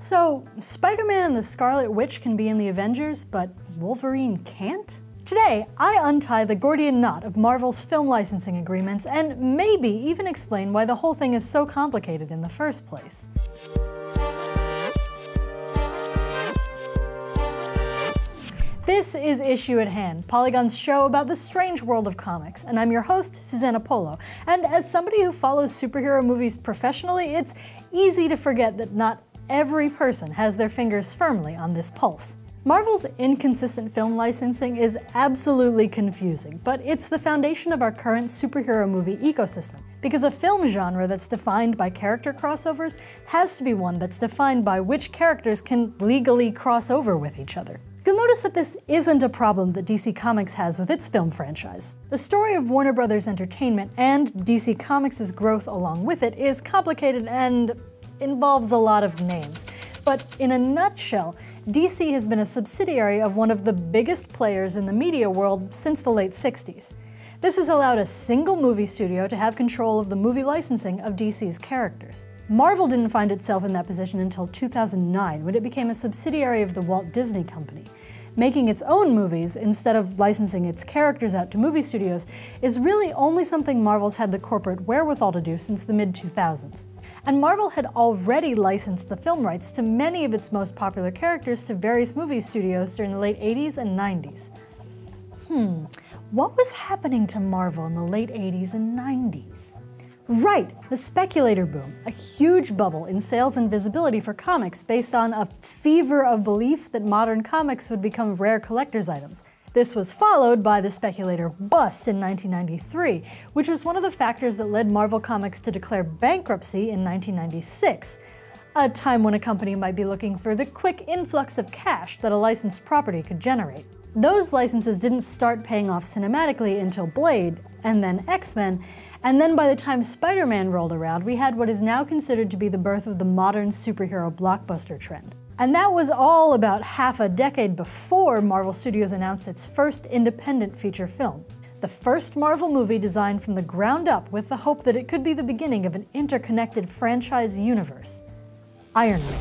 So, Spider-Man and the Scarlet Witch can be in the Avengers, but Wolverine can't? Today, I untie the Gordian knot of Marvel's film licensing agreements and maybe even explain why the whole thing is so complicated in the first place. This is Issue at Hand, Polygon's show about the strange world of comics, and I'm your host, Susana Polo. And as somebody who follows superhero movies professionally, it's easy to forget that not every person has their fingers firmly on this pulse. Marvel's inconsistent film licensing is absolutely confusing, but it's the foundation of our current superhero movie ecosystem. Because a film genre that's defined by character crossovers has to be one that's defined by which characters can legally cross over with each other. You'll notice that this isn't a problem that DC Comics has with its film franchise. The story of Warner Bros. Entertainment and DC Comics' growth along with it is complicated and involves a lot of names. But in a nutshell, DC has been a subsidiary of one of the biggest players in the media world since the late 60s. This has allowed a single movie studio to have control of the movie licensing of DC's characters. Marvel didn't find itself in that position until 2009, when it became a subsidiary of the Walt Disney Company. Making its own movies, instead of licensing its characters out to movie studios, is really only something Marvel's had the corporate wherewithal to do since the mid-2000s. And Marvel had already licensed the film rights to many of its most popular characters to various movie studios during the late 80s and 90s. What was happening to Marvel in the late 80s and 90s? Right, the speculator boom, a huge bubble in sales and visibility for comics based on a fever of belief that modern comics would become rare collector's items. This was followed by the speculator bust in 1993, which was one of the factors that led Marvel Comics to declare bankruptcy in 1996, a time when a company might be looking for the quick influx of cash that a licensed property could generate. Those licenses didn't start paying off cinematically until Blade, and then X-Men, and then by the time Spider-Man rolled around, we had what is now considered to be the birth of the modern superhero blockbuster trend. And that was all about half a decade before Marvel Studios announced its first independent feature film. The first Marvel movie designed from the ground up with the hope that it could be the beginning of an interconnected franchise universe. Iron Man.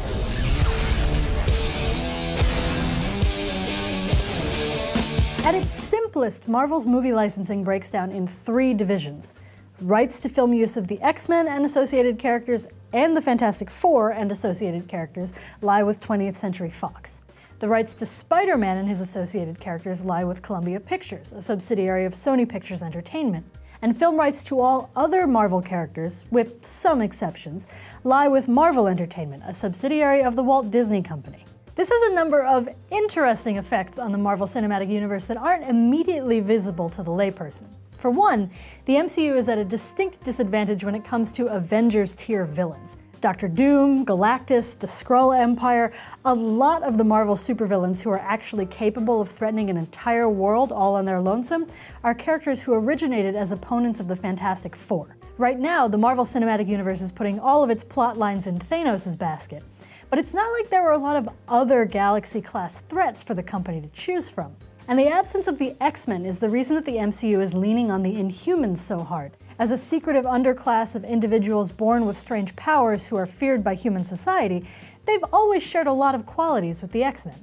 At its simplest, Marvel's movie licensing breaks down in three divisions. Rights to film use of the X-Men and associated characters and the Fantastic Four and associated characters lie with 20th Century Fox. The rights to Spider-Man and his associated characters lie with Columbia Pictures, a subsidiary of Sony Pictures Entertainment. And film rights to all other Marvel characters, with some exceptions, lie with Marvel Entertainment, a subsidiary of the Walt Disney Company. This has a number of interesting effects on the Marvel Cinematic Universe that aren't immediately visible to the layperson. For one, the MCU is at a distinct disadvantage when it comes to Avengers-tier villains. Doctor Doom, Galactus, the Skrull Empire, a lot of the Marvel supervillains who are actually capable of threatening an entire world all on their lonesome are characters who originated as opponents of the Fantastic Four. Right now, the Marvel Cinematic Universe is putting all of its plot lines in Thanos' basket. But it's not like there were a lot of other Galaxy-class threats for the company to choose from. And the absence of the X-Men is the reason that the MCU is leaning on the Inhumans so hard. As a secretive underclass of individuals born with strange powers who are feared by human society, they've always shared a lot of qualities with the X-Men.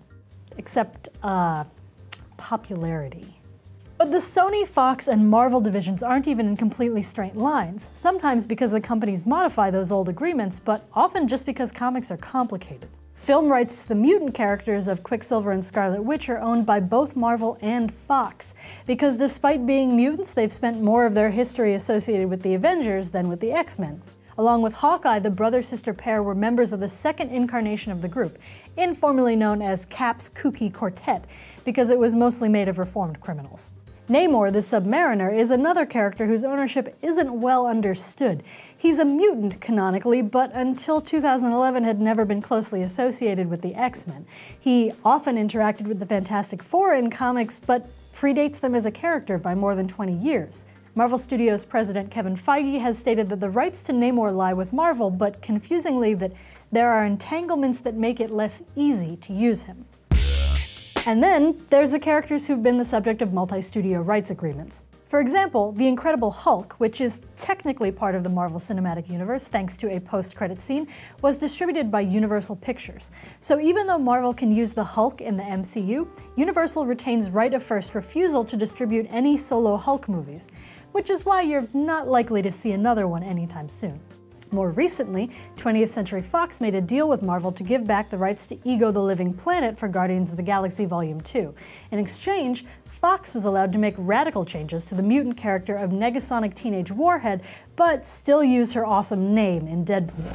Except, popularity. But the Sony, Fox, and Marvel divisions aren't even in completely straight lines, sometimes because the companies modify those old agreements, but often just because comics are complicated. Film rights to the mutant characters of Quicksilver and Scarlet Witch are owned by both Marvel and Fox, because despite being mutants, they've spent more of their history associated with the Avengers than with the X-Men. Along with Hawkeye, the brother-sister pair were members of the second incarnation of the group, informally known as Cap's Kooky Quartet, because it was mostly made of reformed criminals. Namor, the Submariner, is another character whose ownership isn't well understood. He's a mutant canonically, but until 2011 had never been closely associated with the X-Men. He often interacted with the Fantastic Four in comics, but predates them as a character by more than 20 years. Marvel Studios president Kevin Feige has stated that the rights to Namor lie with Marvel, but confusingly that there are entanglements that make it less easy to use him. And then there's the characters who've been the subject of multi-studio rights agreements. For example, The Incredible Hulk, which is technically part of the Marvel Cinematic Universe thanks to a post-credit scene, was distributed by Universal Pictures. So even though Marvel can use the Hulk in the MCU, Universal retains right of first refusal to distribute any solo Hulk movies, which is why you're not likely to see another one anytime soon. More recently, 20th Century Fox made a deal with Marvel to give back the rights to Ego the Living Planet for Guardians of the Galaxy Volume 2. In exchange, Fox was allowed to make radical changes to the mutant character of Negasonic Teenage Warhead, but still use her awesome name in Deadpool.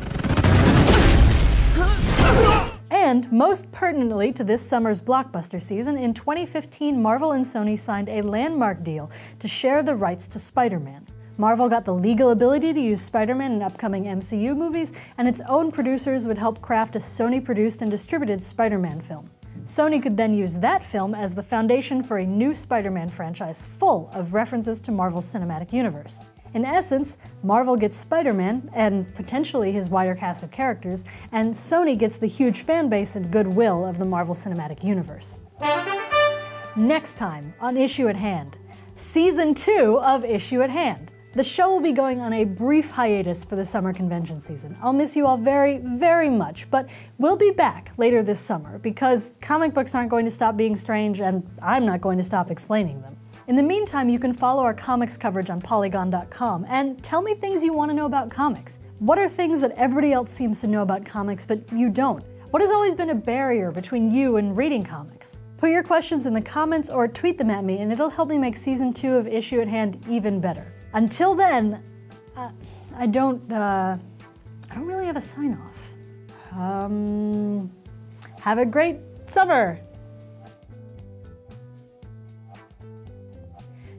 And most pertinently to this summer's blockbuster season, in 2015 Marvel and Sony signed a landmark deal to share the rights to Spider-Man. Marvel got the legal ability to use Spider-Man in upcoming MCU movies, and its own producers would help craft a Sony-produced and distributed Spider-Man film. Sony could then use that film as the foundation for a new Spider-Man franchise full of references to Marvel's cinematic universe. In essence, Marvel gets Spider-Man, and potentially his wider cast of characters, and Sony gets the huge fanbase and goodwill of the Marvel Cinematic Universe. Next time on Issue at Hand, Season 2 of Issue at Hand. The show will be going on a brief hiatus for the summer convention season. I'll miss you all very, very much, but we'll be back later this summer because comic books aren't going to stop being strange and I'm not going to stop explaining them. In the meantime, you can follow our comics coverage on Polygon.com and tell me things you want to know about comics. What are things that everybody else seems to know about comics but you don't? What has always been a barrier between you and reading comics? Put your questions in the comments or tweet them at me and it'll help me make Season 2 of Issue at Hand even better. Until then, I don't really have a sign-off. Have a great summer!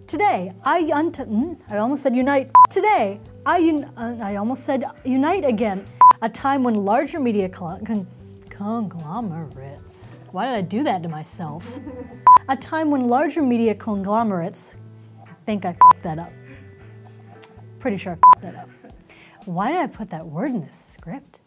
Today, I almost said unite. Today, I almost said unite again. A time when larger media conglomerates. Why did I do that to myself? A time when larger media conglomerates. I think I fucked that up. Pretty sure I fucked that up. Why did I put that word in this script?